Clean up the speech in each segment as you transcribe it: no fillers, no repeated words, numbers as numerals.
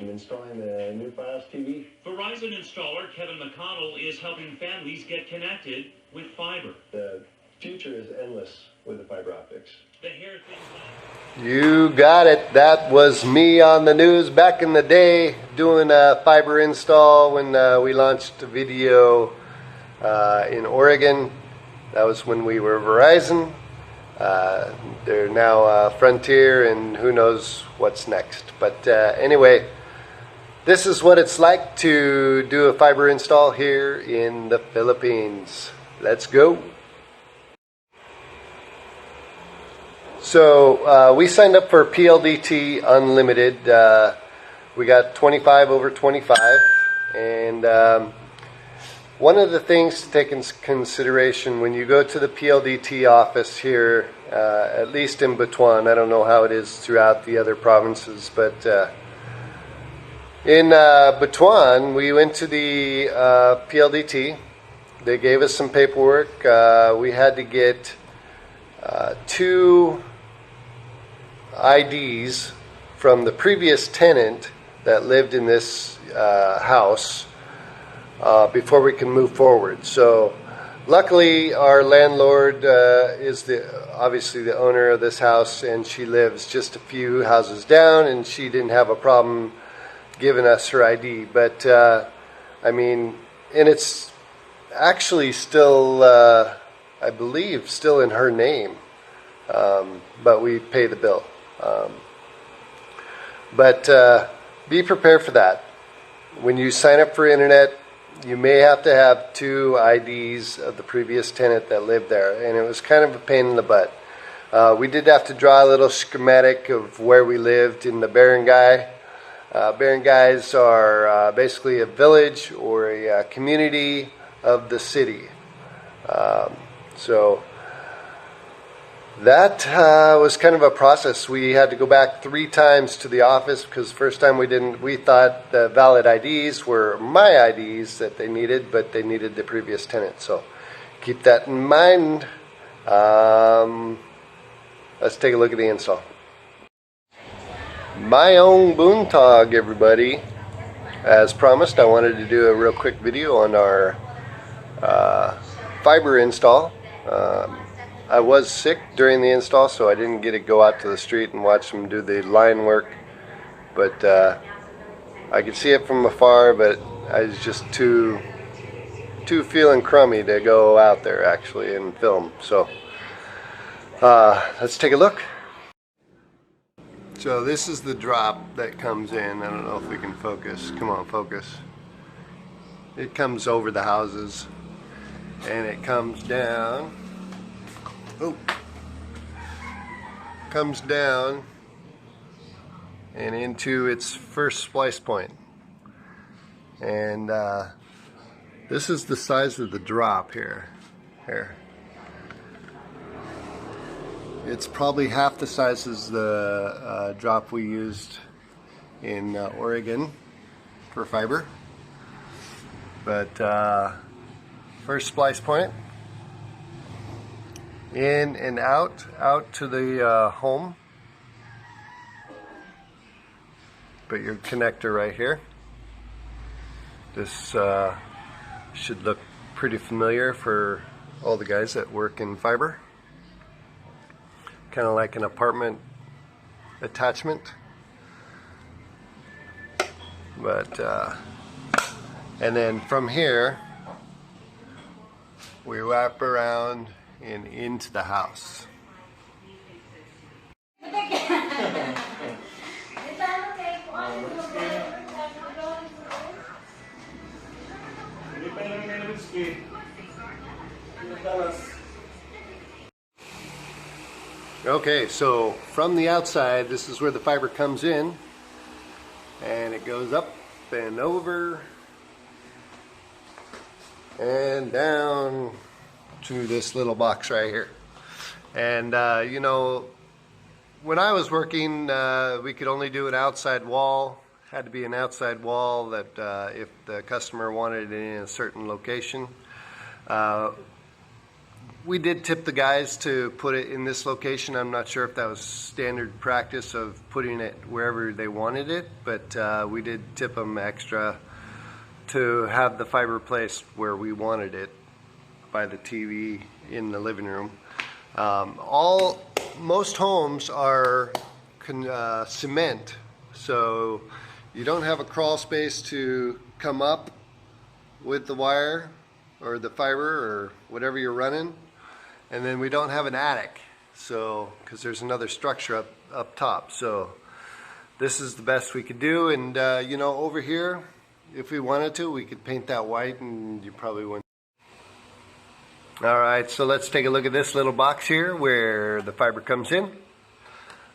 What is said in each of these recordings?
installing the new Fios TV. Verizon installer Kevin McConnell is helping families get connected with fiber. The future is endless with the fiber optics. You got it. That was me on the news back in the day doing a fiber install when we launched a video in Oregon. That was when we were Verizon. They're now Frontier, and who knows what's next. But anyway, this is what it's like to do a fiber install here in the Philippines. Let's go. So we signed up for PLDT Unlimited. We got 25 over 25, and one of the things to take into consideration when you go to the PLDT office here, at least in Butuan, I don't know how it is throughout the other provinces, but in Butuan, we went to the PLDT. They gave us some paperwork. We had to get 2 IDs from the previous tenant that lived in this house before we can move forward. So luckily our landlord is obviously the owner of this house, and she lives just a few houses down, and she didn't have a problem giving us her ID. But I mean, and it's actually still I believe still in her name, but we pay the bill. But be prepared for that. When you sign up for internet, you may have to have 2 IDs of the previous tenant that lived there, and it was kind of a pain in the butt. We did have to draw a little schematic of where we lived in the barangay. Barangays are basically a village or a community of the city. So that was kind of a process. We had to go back 3 times to the office because the first time we thought the valid IDs were my IDs that they needed, but they needed the previous tenant. So keep that in mind. Let's take a look at the install. My own boontog, everybody. As promised, I wanted to do a real quick video on our fiber install. I was sick during the install, so I didn't get to go out to the street and watch them do the line work. But I could see it from afar, but I was just too feeling crummy to go out there actually and film. So let's take a look. So this is the drop that comes in. I don't know if we can focus. Come on, focus. It comes over the houses, and it comes down. Oh, comes down and into its first splice point. And this is the size of the drop here. It's probably half the size as the drop we used in Oregon for fiber. But first splice point. In and out to the home. But your connector right here. This should look pretty familiar for all the guys that work in fiber. Kind of like an apartment attachment. But and then from here we wrap around and into the house. Okay, so from the outside, this is where the fiber comes in, and it goes up and over and down to this little box right here. And you know, when I was working, we could only do an outside wall. Had to be an outside wall that if the customer wanted it in a certain location. we did tip the guys to put it in this location. I'm not sure if that was standard practice of putting it wherever they wanted it, but we did tip them extra to have the fiber placed where we wanted it by the TV in the living room. Most homes are cement, so you don't have a crawl space to come up with the wire or the fiber or whatever you're running, and then we don't have an attic, so because there's another structure up top. So this is the best we could do, and you know, over here, if we wanted to, we could paint that white, and you probably wouldn't. All right, so let's take a look at this little box here where the fiber comes in.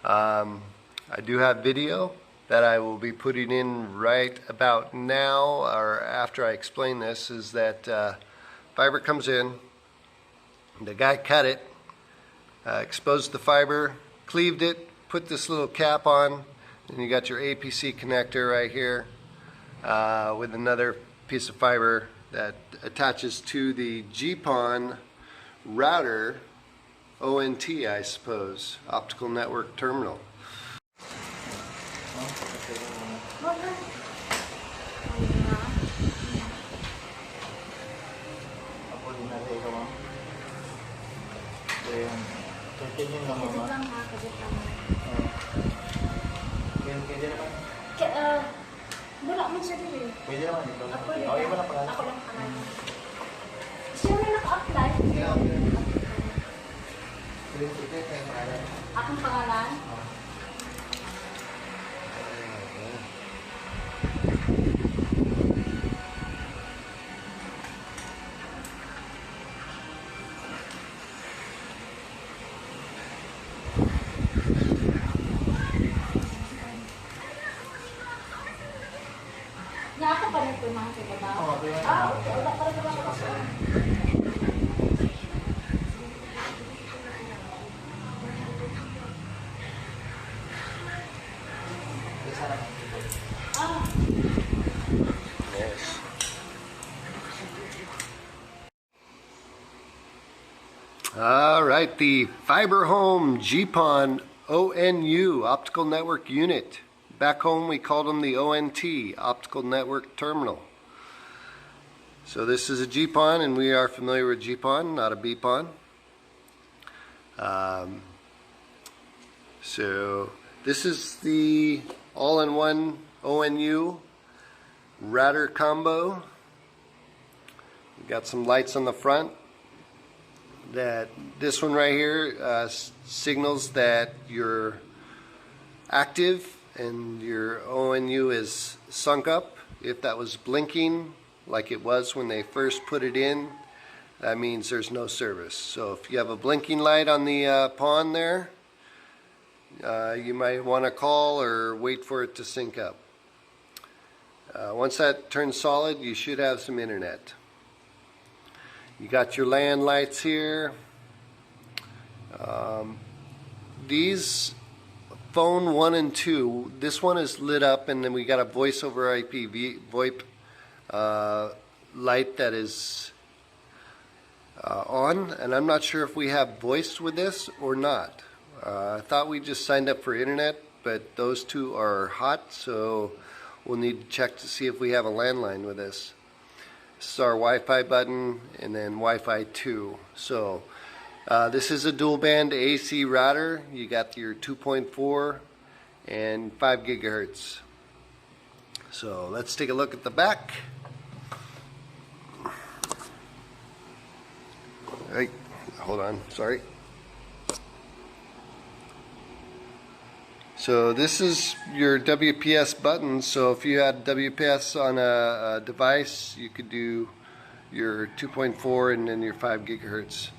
I do have video that I will be putting in right about now, or after I explain this, is that fiber comes in, the guy cut it, exposed the fiber, cleaved it, put this little cap on, and you got your APC connector right here with another piece of fiber that attaches to the GPON router, ONT I suppose, optical network terminal. Wala man siya dito. Pwede naman dito. Ako lang. Okay mo na pangalan? Ako lang pangalan. Siya na naka-apply. Akong pangalan? Na ako pa rin po mga sa baba? Oo, kaya okay. Wala pa rin naman ako sa Yes. All right, the Fiber Home GPON ONU optical network unit. Back home we called them the ONT, optical network terminal. So this is a GPON, and we are familiar with GPON, not a BPON. So this is the all-in-one ONU router combo. We've got some lights on the front. This one right here signals that you're active and your ONU is sunk up. If that was blinking like it was when they first put it in, that means there's no service. So if you have a blinking light on the pond there, you might want to call or wait for it to sync up. Once that turns solid, you should have some internet. You got your LAN lights here. These phone 1 and 2, this one is lit up, and then we got a voice over IP VoIP light that is on, and I'm not sure if we have voice with this or not. I thought we just signed up for internet, but those two are hot, so we'll need to check to see if we have a landline with this. This is our Wi-Fi button, and then Wi-Fi 2. So this is a dual band AC router. You got your 2.4 and 5 gigahertz. So let's take a look at the back. Hey, hold on, sorry. So this is your WPS button. So if you had WPS on a device, you could do your 2.4 and then your 5 gigahertz.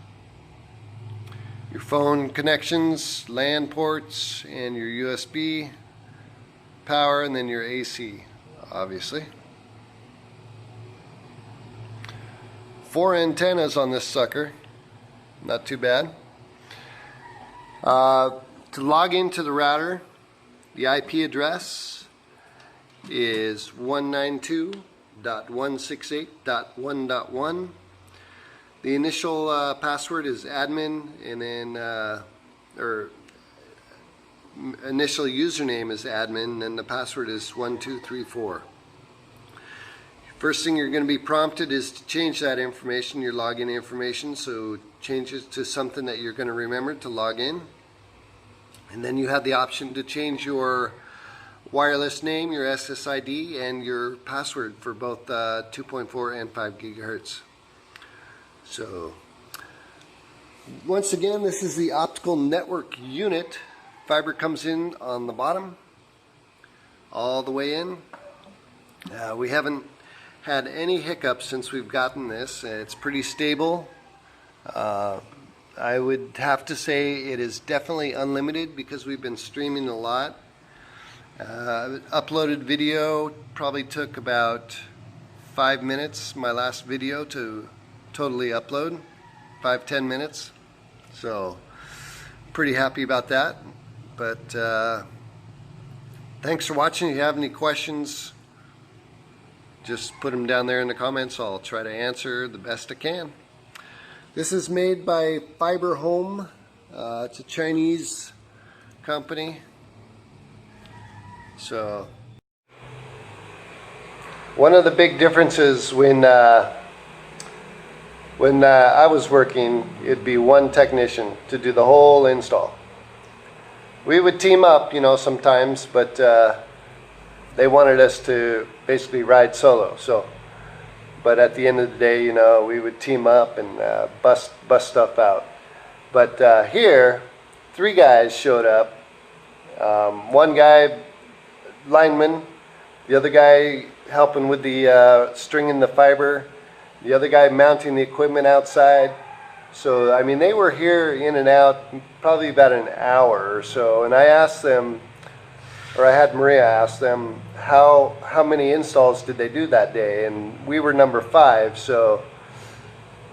Your phone connections, LAN ports, and your USB power, and then your AC, obviously. 4 antennas on this sucker, not too bad. To log into the router, the IP address is 192.168.1.1. The initial password is admin, and then initial username is admin, and the password is 1234. First thing you're going to be prompted is to change that information, your login information, so change it to something that you're going to remember to log in. And then you have the option to change your wireless name, your SSID, and your password for both 2.4 and 5 gigahertz. So once again, this is the optical network unit. Fiber comes in on the bottom all the way in. We haven't had any hiccups since we've gotten this. It's pretty stable. I would have to say it is definitely unlimited because we've been streaming a lot. Uploaded video probably took about 5 minutes, my last video, to totally upload. 5-10 minutes. So pretty happy about that. But thanks for watching. If you have any questions, just put them down there in the comments. I'll try to answer the best I can. This is made by Fiber Home. It's a Chinese company. So one of the big differences when I was working, it'd be one technician to do the whole install. We would team up, sometimes, but they wanted us to basically ride solo. But at the end of the day, we would team up and bust stuff out. But here, 3 guys showed up. One guy, lineman, the other guy helping with the stringing the fiber, the other guy mounting the equipment outside. So, I mean, they were here in and out probably about an hour or so. And I asked them, or I had Maria ask them, how many installs did they do that day? And we were number 5, so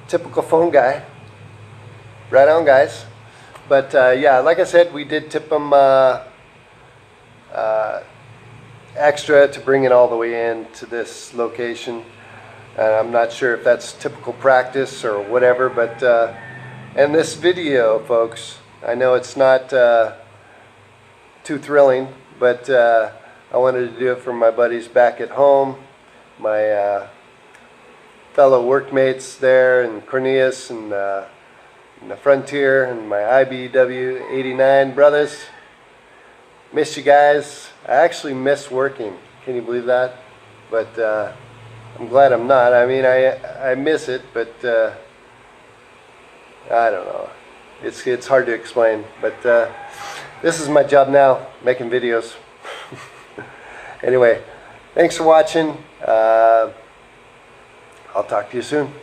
typical phone guy. Right on, guys. But yeah, like I said, we did tip them extra to bring it all the way in to this location. I'm not sure if that's typical practice or whatever, but and this video, folks, I know it's not too thrilling, but I wanted to do it for my buddies back at home, my fellow workmates there, and Cornelius, and the Frontier, and my IBW 89 brothers. Miss you guys. I actually miss working. Can you believe that? But I'm glad I'm not. I mean, I miss it, but I don't know. It's hard to explain. But this is my job now, making videos. Anyway, thanks for watching. I'll talk to you soon.